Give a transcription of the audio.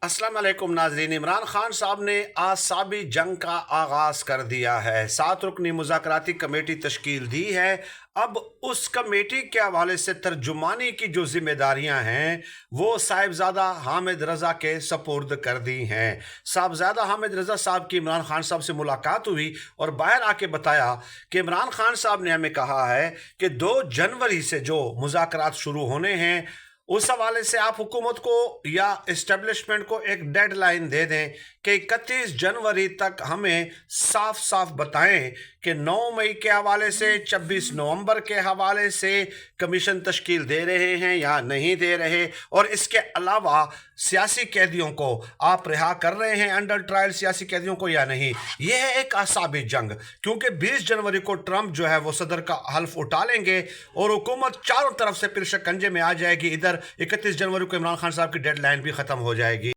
अस्सलाम वालेकुम नाज़रीन। इमरान खान साहब ने आसाबी जंग का आगाज़ कर दिया है। 7 रुकनी मुज़ाकराती कमेटी तश्कील दी है। अब उस कमेटी के हवाले से तर्जुमानी की जो जिम्मेदारियां हैं वो साहिबजादा हामिद रज़ा के सपुर्द कर दी हैं। साहिबजादा हामिद रज़ा साहब की इमरान खान साहब से मुलाकात हुई और बाहर आके बताया कि इमरान खान साहब ने हमें कहा है कि 2 जनवरी से जो मुज़ाकरात शुरू होने हैं उस हवाले से आप हुकूमत को या इस्टेब्लिशमेंट को एक डेडलाइन दे दें कि 31 जनवरी तक हमें साफ साफ बताएं कि 9 मई के हवाले से 26 नवंबर के हवाले से कमीशन तश्कील दे रहे हैं या नहीं दे रहे, और इसके अलावा सियासी कैदियों को आप रिहा कर रहे हैं अंडर ट्रायल सियासी कैदियों को या नहीं। यह है एक आसाबी जंग, क्योंकि 20 जनवरी को ट्रंप जो है वो सदर का हल्फ उठा लेंगे और हुकूमत चारों तरफ से फिर शिकंजे में आ जाएगी। इधर 31 जनवरी को इमरान खान साहब की डेडलाइन भी ख़त्म हो जाएगी।